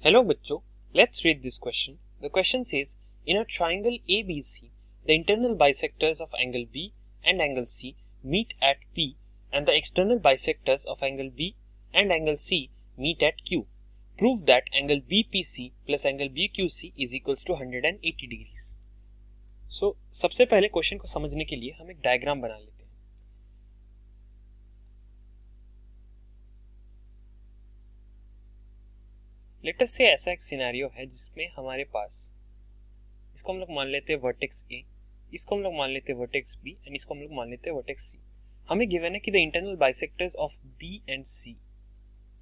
Hello bachcho, let's read this question. The question says, in a triangle ABC, the internal bisectors of angle B and angle C meet at P and the external bisectors of angle B and angle C meet at Q. Prove that angle BPC plus angle BQC is equals to 180 degrees. So, सबसे पहले question को समझने के लिए हम एक diagram बना लेते हैं. लेट अस से ऐसा एक सिनेरियो है जिसमें हमारे पास इसको हम लोग मान लेते हैं वर्टेक्स ए, इसको हम लोग मान लेते हैं वर्टेक्स बी एंड इसको हम लोग मान लेते हैं वर्टेक्स सी. हमें गिवन है कि the internal bisectors of B and C,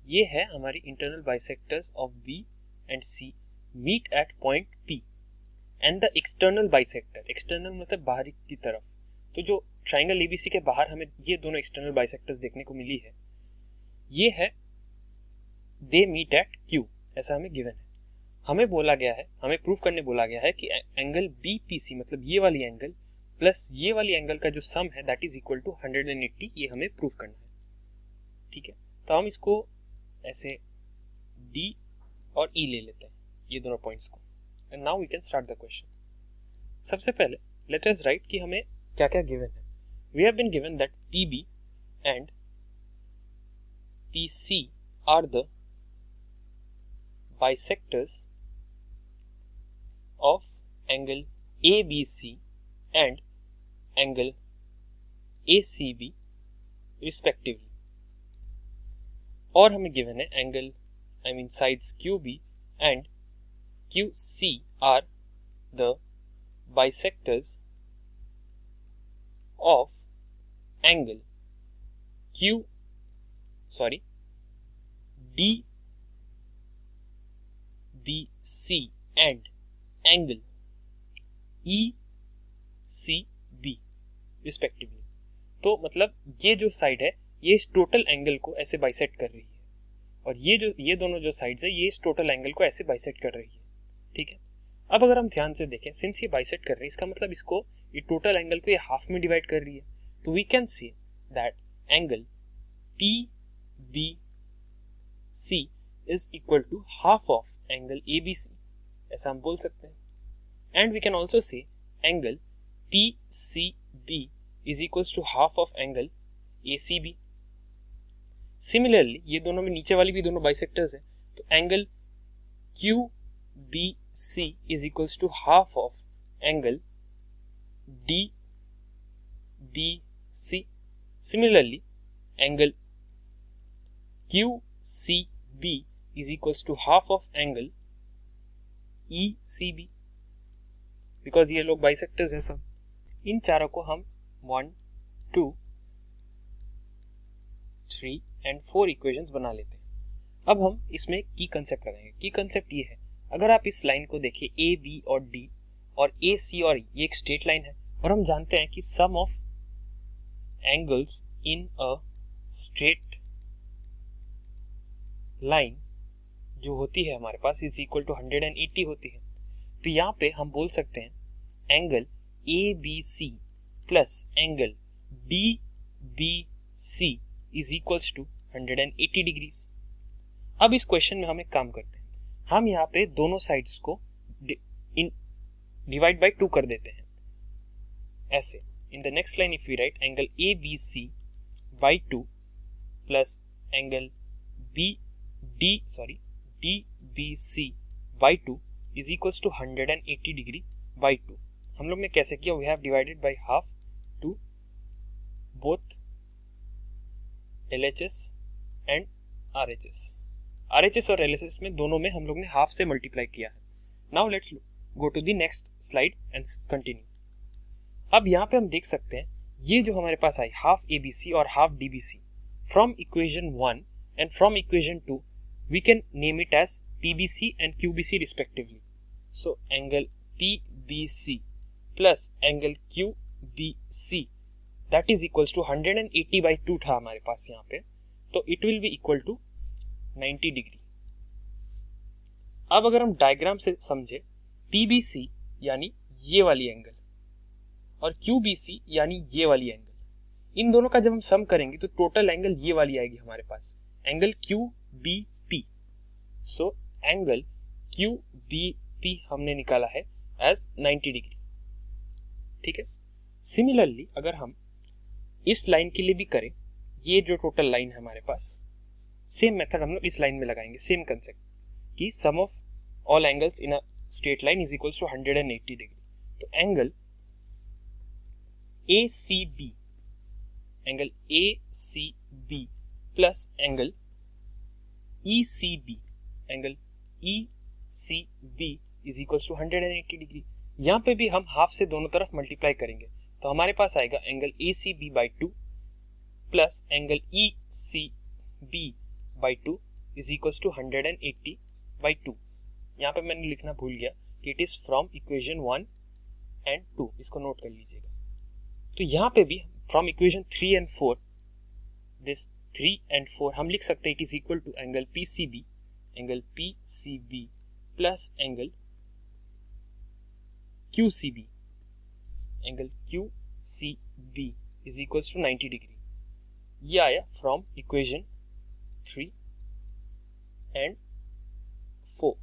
ये है हमारी internal bisectors of B and C meet at point P and the external bisector, external मतलब बाहरी की तरफ, तो जो ट्राइंगल एबीसी के बाहर हमें ये दोनों एक्सटर्नल बाइसेक्टर्स देखने को मिली है, ये है दे मीट एट क्यू, ऐसा हमें गिवन है. हमें बोला गया है, हमें प्रूव करने बोला गया है कि एंगल बीपीसी मतलब ये वाली एंगल प्लस ये वाली एंगल का जो सम है दैट इज इक्वल टू 180, ये हमें प्रूव करना है. ठीक है, तो हम इसको ऐसे डी और ई ले लेते हैं, ये दोनों पॉइंट्स को, and now we can start the question. सबसे पहले लेट अस राइट कि हमें क्या क्या गिवन है. We have been given that PB and PC are the bisectors of angle ABC and angle ACB respectively. और हमें given है angle sides QB and QC are the bisectors of angle DBC and angle ECB respectively. तो मतलब ये जो side है ये इस टोटल एंगल को ऐसे बाइसेक्ट कर रही है, और ये दोनों जो साइड्स है ये इस टोटल एंगल को ऐसे बाइसेक्ट कर रही है. ठीक है, अब अगर हम ध्यान से देखें, सिंस ये बाइसेक्ट कर रही है, इसका मतलब इसको ये टोटल एंगल को ये हाफ में डिवाइड कर रही है, तो we can say that angle PBC is equal to half of angle ABC, ऐसा हम बोल सकते हैं. And we can also say angle PCB is equals to half of angle ACB. Similarly ये दोनों में नीचे वाली भी दोनों बाइसेक्टर्स हैं, तो angle QBC is equals to half of angle DBC. Similarly angle QCB is equals to half of angle ECB, because ये लोग बाइसेक्टर्स हैं सब. इन चारों को हम 1, 2, 3 एंड 4 इक्वेशंस बना लेते हैं. अब हम इसमें की कंसेप्ट लगाएंगे. की कंसेप्ट ये है, अगर आप इस लाइन को देखिए ए बी और डी और ए सी और ये एक स्ट्रेट लाइन है, और हम जानते हैं कि sum of angles in a straight line जो होती है हमारे पास इज इक्वल टू 180 होती है. तो यहाँ पे हम बोल सकते हैं angle A B C plus angle D B C is equals to 180 degrees. अब इस क्वेश्चन में हम एक काम करते हैं, हम यहाँ पे दोनों साइड्स को डिवाइड बाय 2 कर देते हैं ऐसे. In the next line if we write angle A B C by 2 plus angle DBC by 2 is equals to 180 degree by 2. हम लोग ने कैसे किया, we have divided by half to both LHS and RHS. RHS और LHS में दोनों में हम लोग ने हाफ से मल्टीप्लाई किया है. Now let's go to the next slide and continue. अब यहाँ पे हम देख सकते हैं ये जो हमारे पास आई हाफ ABC और half DBC from equation 1 and from equation 2 we can name it as PBC and QBC respectively. So angle PBC plus angle QBC that is equals to 180 by 2 था हमारे पास यहाँ पे, तो it will be equal to 90 degree. अब अगर हम diagram से समझे, PBC यानी ये वाली एंगल और QBC यानी ये वाली एंगल, इन दोनों का जब हम सम करेंगे तो टोटल एंगल ये वाली आएगी हमारे पास, angle QBP. So angle Q B P हमने निकाला है एज 90 डिग्री। ठीक है, सिमिलरली अगर हम इस लाइन के लिए भी करें, ये जो टोटल लाइन है हमारे पास, सेम मेथड हम लोग इस लाइन में लगाएंगे, सेम कंसेप्ट कि sum of all angles in a straight line is equals to 180 degree. तो एंगल ACB, एंगल ACB प्लस angle ECB, angle ECB is equals to 180 degree. यहाँ पे भी हम हाफ से दोनों तरफ मल्टीप्लाई करेंगे, तो हमारे पास आएगा angle ACB by 2 plus angle ECB by 2 is equals to 180 by 2। यहाँ पे मैंने लिखना भूल गया कि it is from equation 1 and 2, इसको नोट कर लीजिएगा। तो यहाँ पे भी from equation 3 and 4, this 3 and 4 हम लिख सकते हैं it is equal to angle PCB plus angle QCB, angle QCB is equals to 90 degree. ये आया फ्रॉम इक्वेशन 3 एंड 4।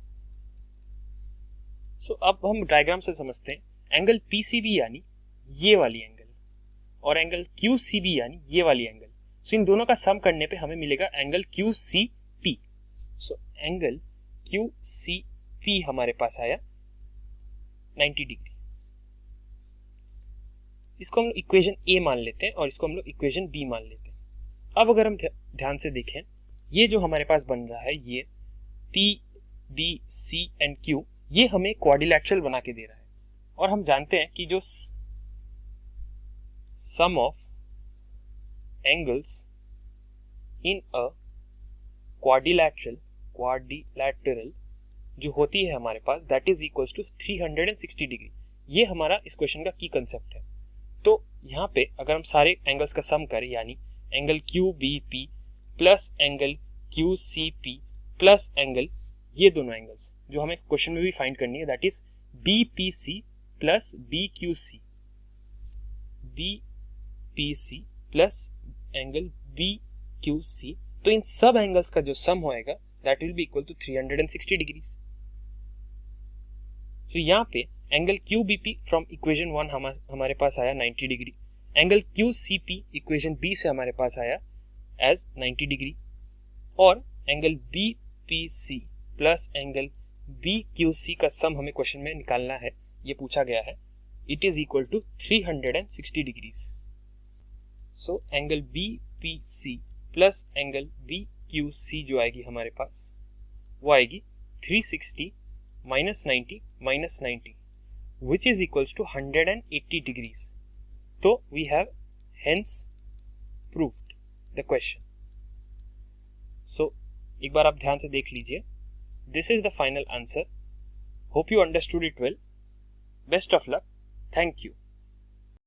सो अब हम डायग्राम से समझते हैं, एंगल PCB यानी ये वाली एंगल और एंगल QCB यानी ये वाली एंगल। सो इन दोनों का सम करने पे हमें मिलेगा angle QCP। So angle QCP हमारे पास आया 90 डिग्री। इसको हम लोग इक्वेशन A मान लेते हैं और इसको हम लोग इक्वेशन B मान लेते हैं। अब अगर हम ध्यान से देखें, ये जो हमारे पास बन रहा है, ये P, B, C and Q, ये हमें क्वाड्रिलैटरल बना के दे रहा है। और हम जानते हैं कि जो sum of angles in a quadrilateral जो होती है हमारे पास, that is equals to 360 degree. ये हमारा इस क्वेश्चन का की कंसेप्ट है। तो यहाँ पे अगर हम सारे एंगल्स का सम करें, यानी angle QBP plus angle QCP plus angle, ये दोनों एंगल्स जो हमें क्वेश्चन में भी फाइंड करनी है, that is BPC plus BQC plus angle BQC। तो इन सब एंगल्स का जो सम होएगा that will be equal to 360 degree. तो यहाँ पे एंगल QBP फ्रॉम इक्वेशन 1 हमारे पास आया 90 degree, angle QCP equation B से हमारे पास आया एज 90 डिग्री, और angle BPC plus angle BQC का सम हमें क्वेश्चन में निकालना है, ये पूछा गया है, it is equal to 360 degrees. So angle BPC plus angle BQC जो आएगी हमारे पास, वो आएगी 360 minus 90 which is equals to 180 degrees. So we have hence proved the question. So एक बार आप ध्यान से देख लीजिए, this is the final answer. Hope you understood it well. Best of luck. Thank you.